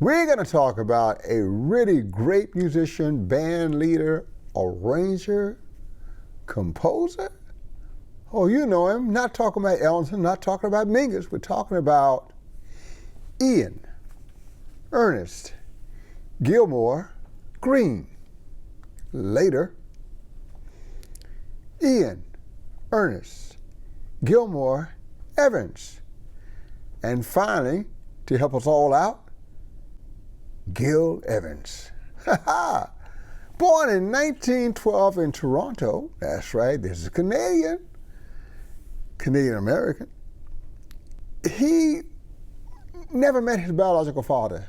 We're going to talk about a really great musician, band leader, arranger, composer. Oh, you know him. Not talking about Ellington, not talking about Mingus. We're talking about Ian Ernest Gilmore Green. Later, Ian Ernest Gilmore Evans. And finally, to help us all out, Gil Evans. Born in 1912 in Toronto. That's right, this is Canadian American. He never met his biological father.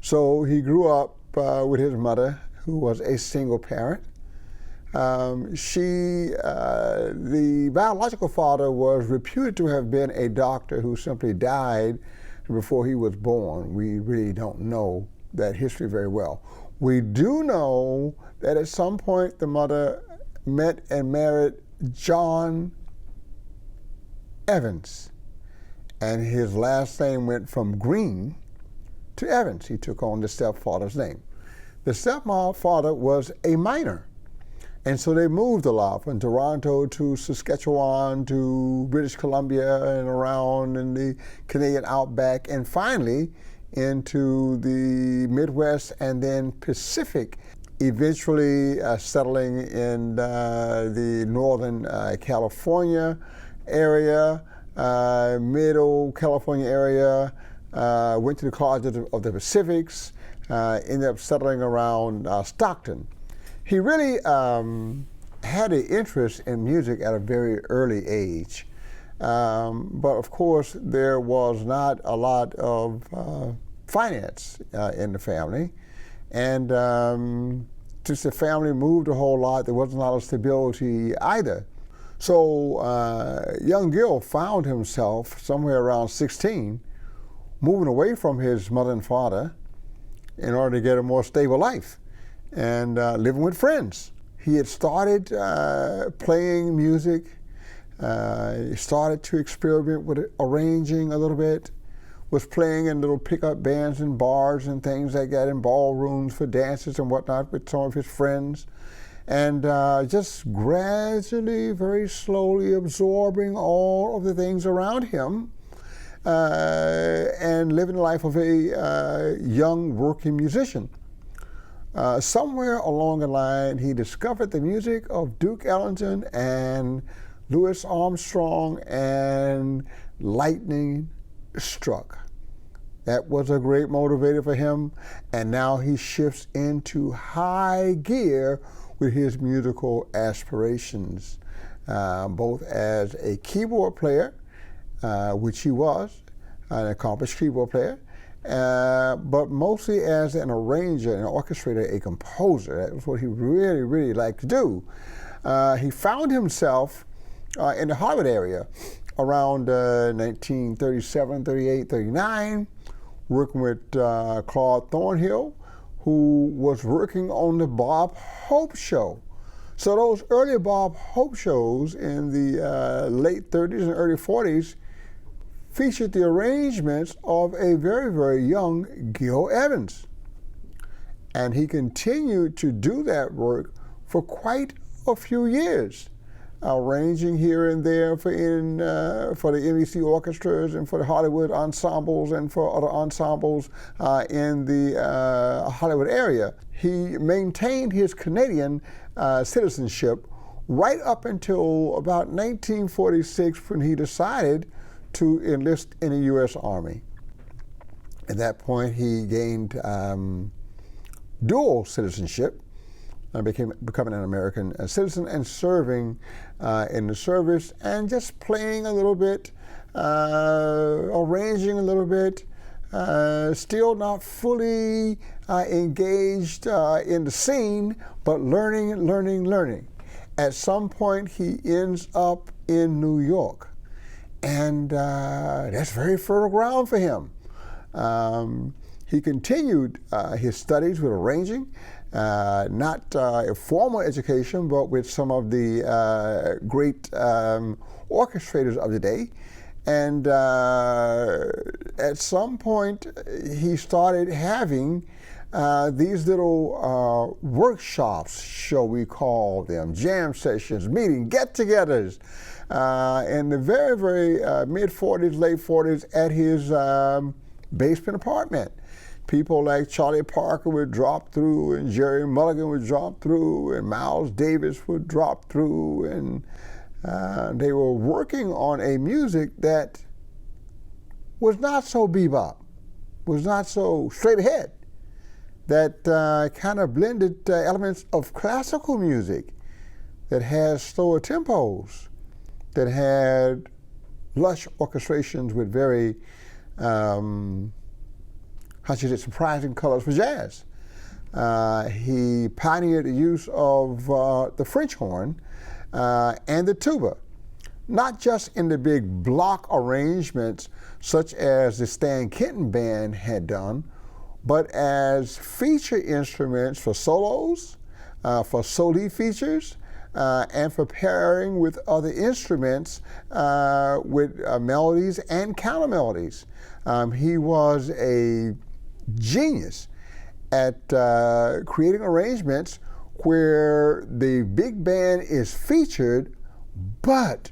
So he grew up with his mother, who was a single parent. The biological father was reputed to have been a doctor who simply died before he was born. We really don't know that history very well. We do know that at some point the mother met and married John Evans, and his last name went from Green to Evans. He took on the stepfather's name. The stepfather was a miner. And so they moved a lot from Toronto to Saskatchewan to British Columbia and around in the Canadian outback, and finally into the Midwest and then Pacific, eventually settling in the Northern California area, Middle California area, went to the College of the Pacifics, ended up settling around Stockton. He really had an interest in music at a very early age. But of course, there was not a lot of finance in the family. And since the family moved a whole lot, there wasn't a lot of stability either. So young Gil found himself somewhere around 16, moving away from his mother and father in order to get a more stable life and living with friends. He had started playing music. He started to experiment with arranging a little bit, was playing in little pickup bands and bars and things like that, in ballrooms for dances and whatnot with some of his friends. And just gradually, very slowly absorbing all of the things around him and living the life of a young working musician. Somewhere along the line, he discovered the music of Duke Ellington and Louis Armstrong, and lightning struck. That was a great motivator for him, and now he shifts into high gear with his musical aspirations, both as a keyboard player, which he was, an accomplished keyboard player, but mostly as an arranger, an orchestrator, a composer. That was what he really, really liked to do. He found himself in the Hollywood area around 1937, 38, 39, working with Claude Thornhill, who was working on the Bob Hope Show. So those early Bob Hope shows in the late 30s and early 40s featured the arrangements of a very, very young Gil Evans. And he continued to do that work for quite a few years, arranging here and there for the NBC orchestras and for the Hollywood ensembles and for other ensembles in the Hollywood area. He maintained his Canadian citizenship right up until about 1946, when he decided to enlist in the U.S. Army. At that point, he gained dual citizenship, becoming an American citizen and serving in the service, and just playing a little bit, arranging a little bit, still not fully engaged in the scene, but learning. At some point, he ends up in New York, and that's very fertile ground for him. He continued his studies with arranging, not a formal education, but with some of the great orchestrators of the day. And at some point, he started having these little workshops, shall we call them, jam sessions, meeting, get-togethers, in the very, very mid-40s, late 40s at his basement apartment. People like Charlie Parker would drop through, and Jerry Mulligan would drop through, and Miles Davis would drop through, and they were working on a music that was not so bebop, was not so straight ahead, that kind of blended elements of classical music, that has slower tempos, that had lush orchestrations with very, surprising colors for jazz. He pioneered the use of the French horn and the tuba, not just in the big block arrangements such as the Stan Kenton Band had done, but as feature instruments for solos, for soli features, and for pairing with other instruments with melodies and counter melodies. He was a genius at creating arrangements where the big band is featured, but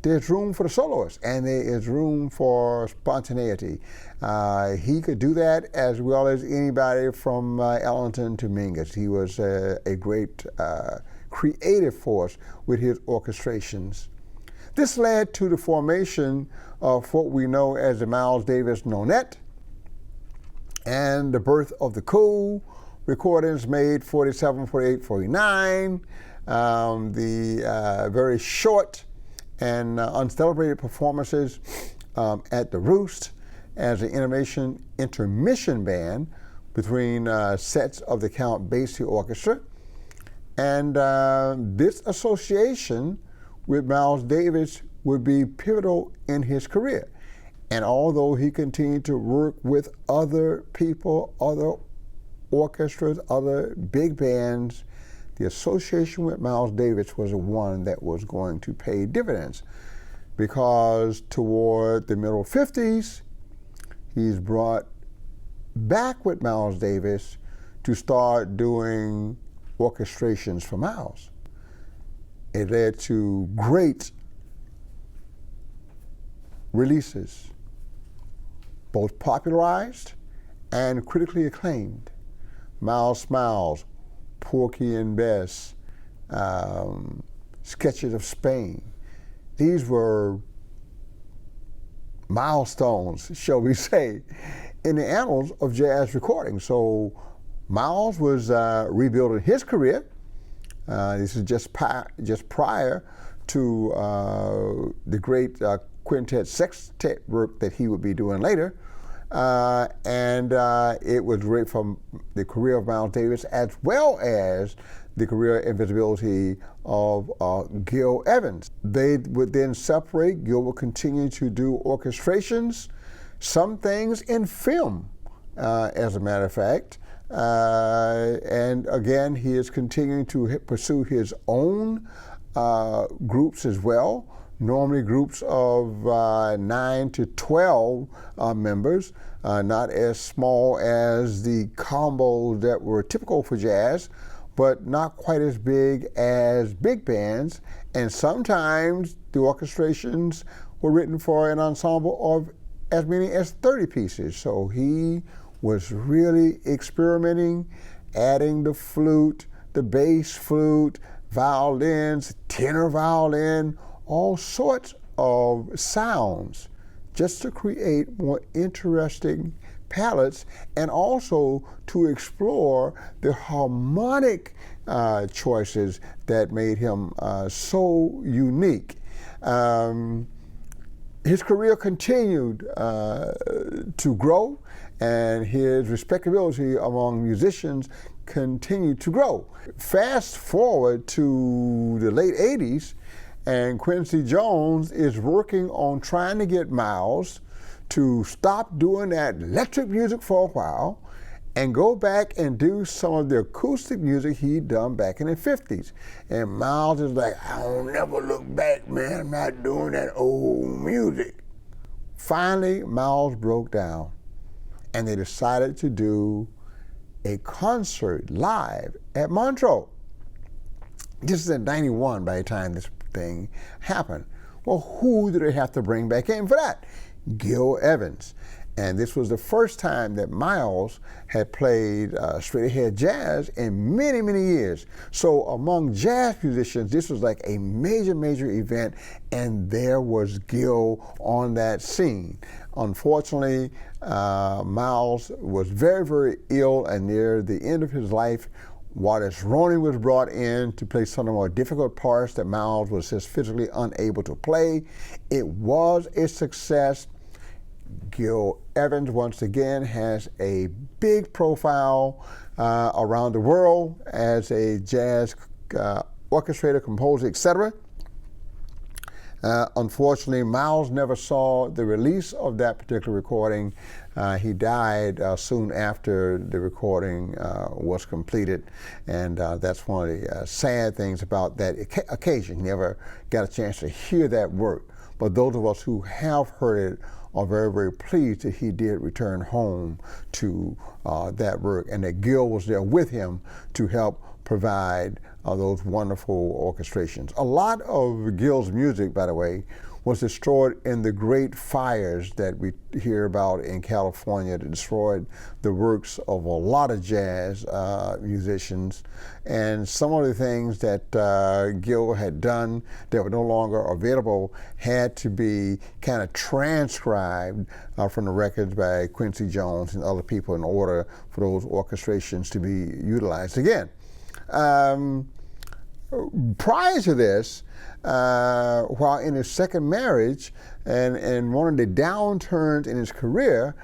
there's room for the soloist and there is room for spontaneity. He could do that as well as anybody from Ellington to Mingus. He was a great creative force with his orchestrations. This led to the formation of what we know as the Miles Davis Nonet and the birth of the Cool, recordings made 47, 48, 49, the very short and uncelebrated performances at the Roost as an intermission band between sets of the Count Basie Orchestra. And this association with Miles Davis would be pivotal in his career. And although he continued to work with other people, other orchestras, other big bands, the association with Miles Davis was the one that was going to pay dividends, because toward the middle 50s, he's brought back with Miles Davis to start doing orchestrations for Miles. It led to great releases, both popularized and critically acclaimed. Miles Smiles, Porky and Bess, Sketches of Spain. These were milestones, shall we say, in the annals of jazz recording. So Miles was rebuilding his career. This is just prior to the great quintet sextet work that he would be doing later. And it was great from the career of Miles Davis as well as the career and visibility of Gil Evans. They would then separate. Gil would continue to do orchestrations, some things in film, as a matter of fact. And again, he is continuing to pursue his own groups as well, normally groups of 9 to 12 members, not as small as the combos that were typical for jazz, but not quite as big as big bands. And sometimes the orchestrations were written for an ensemble of as many as 30 pieces. So he was really experimenting, adding the flute, the bass flute, violins, tenor violin, all sorts of sounds, just to create more interesting palettes and also to explore the harmonic choices that made him so unique. His career continued to grow, and his respectability among musicians continued to grow. Fast forward to the late 80s, and Quincy Jones is working on trying to get Miles to stop doing that electric music for a while and go back and do some of the acoustic music he'd done back in the 50s. And Miles is like, I don't never look back, man. I'm not doing that old music. Finally, Miles broke down, and they decided to do a concert live at Montreux. This is in '91 by the time this thing happened. Well, who did they have to bring back in for that? Gil Evans. And this was the first time that Miles had played straight ahead jazz in many, many years. So among jazz musicians, this was like a major, major event, and there was Gil on that scene. Unfortunately, Miles was very, very ill, and near the end of his life, Wallace Roney was brought in to play some of the more difficult parts that Miles was just physically unable to play. It was a success. Gil Evans, once again, has a big profile around the world as a jazz orchestrator, composer, etc. Unfortunately, Miles never saw the release of that particular recording. He died soon after the recording was completed, and that's one of the sad things about that occasion. He never got a chance to hear that work. But those of us who have heard it are very, very pleased that he did return home to that work, and that Gil was there with him to help provide those wonderful orchestrations. A lot of Gil's music, by the way, was destroyed in the great fires that we hear about in California that destroyed the works of a lot of jazz musicians. And some of the things that Gil had done that were no longer available had to be kind of transcribed from the records by Quincy Jones and other people in order for those orchestrations to be utilized again. Prior to this, while in his second marriage and one of the downturns in his career,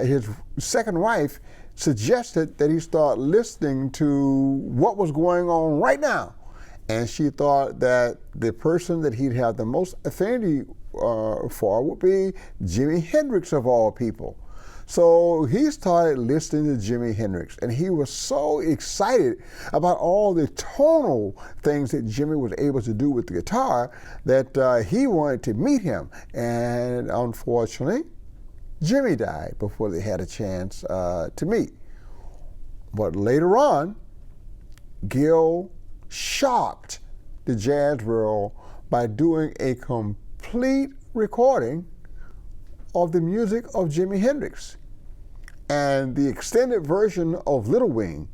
his second wife suggested that he start listening to what was going on right now. And she thought that the person that he'd have the most affinity for would be Jimi Hendrix, of all people. So he started listening to Jimi Hendrix, and he was so excited about all the tonal things that Jimi was able to do with the guitar that he wanted to meet him. And unfortunately, Jimi died before they had a chance to meet. But later on, Gil shocked the jazz world by doing a complete recording of the music of Jimi Hendrix. And the extended version of Little Wing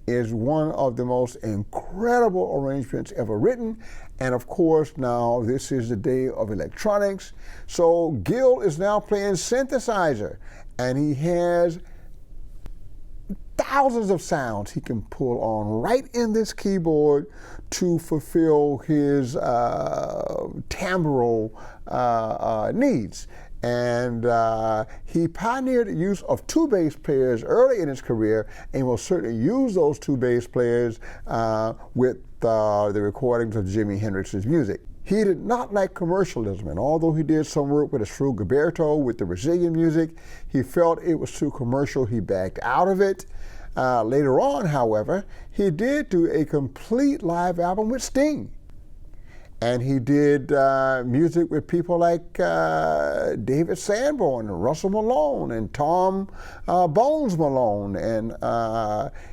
is one of the most incredible arrangements ever written. And of course, now this is the day of electronics. So Gil is now playing synthesizer, and he has thousands of sounds he can pull on right in this keyboard to fulfill his timbral needs. And he pioneered the use of two bass players early in his career, and will certainly use those two bass players with the recordings of Jimi Hendrix's music. He did not like commercialism, and although he did some work with a Strugaberto with the Brazilian music, he felt it was too commercial. He backed out of it. Later on, however, he did do a complete live album with Sting. And he did music with people like David Sanborn and Russell Malone and Tom Bones Malone. And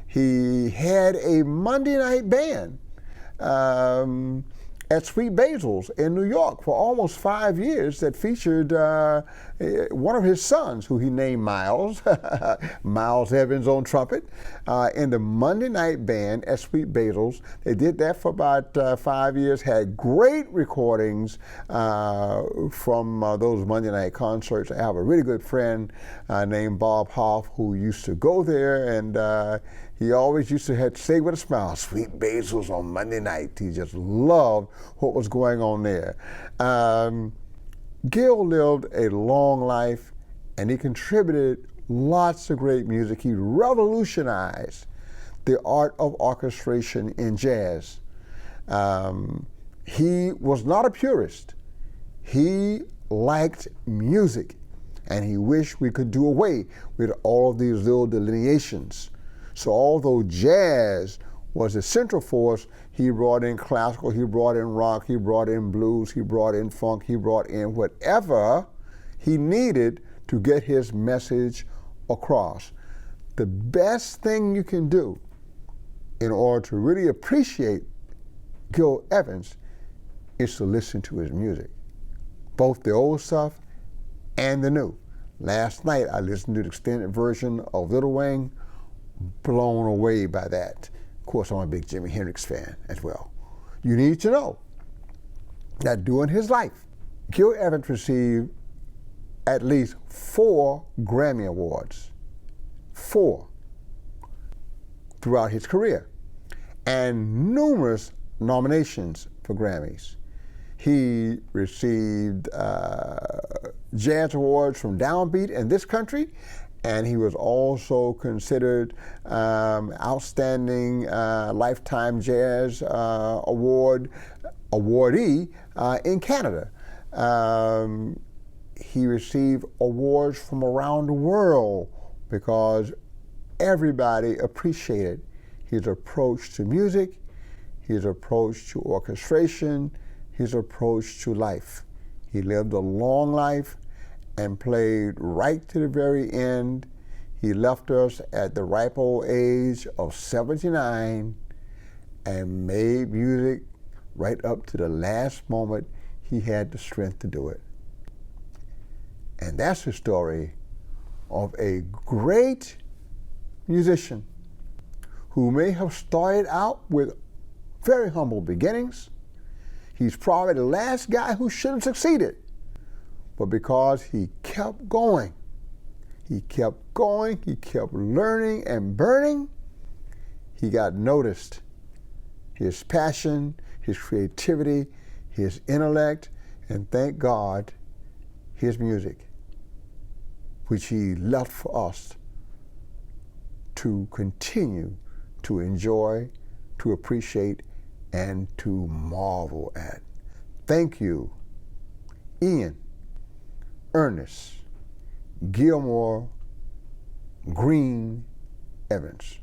he had a Monday night band at Sweet Basil's in New York for almost 5 years that featured one of his sons, who he named Miles, Miles Evans on trumpet, in the Monday night band at Sweet Basil's. They did that for about 5 years, had great recordings from those Monday night concerts. I have a really good friend named Bob Hoff who used to go there, and he always used to say with a smile, Sweet Basil's on Monday night. He just loved what was going on there. Gil lived a long life, and he contributed lots of great music. He revolutionized the art of orchestration in jazz. He was not a purist. He liked music, and he wished we could do away with all of these little delineations. So although jazz was the central force, he brought in classical, he brought in rock, he brought in blues, he brought in funk, he brought in whatever he needed to get his message across. The best thing you can do in order to really appreciate Gil Evans is to listen to his music, both the old stuff and the new. Last night I listened to the extended version of Little Wing, blown away by that. Of course, I'm a big Jimi Hendrix fan as well. You need to know that during his life, Gil Evans received at least 4 Grammy Awards. 4 throughout his career, and numerous nominations for Grammys. He received jazz awards from Downbeat in this country, and he was also considered Outstanding Lifetime Jazz awardee in Canada. He received awards from around the world because everybody appreciated his approach to music, his approach to orchestration, his approach to life. He lived a long life and played right to the very end. He left us at the ripe old age of 79 and made music right up to the last moment he had the strength to do it. And that's the story of a great musician who may have started out with very humble beginnings. He's probably the last guy who should have succeeded. But because he kept going, he kept learning and burning, he got noticed. His passion, his creativity, his intellect, and thank God, his music, which he left for us to continue to enjoy, to appreciate, and to marvel at. Thank you, Ian, Ernest, Gilmore, Green Evans.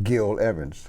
Gil Evans.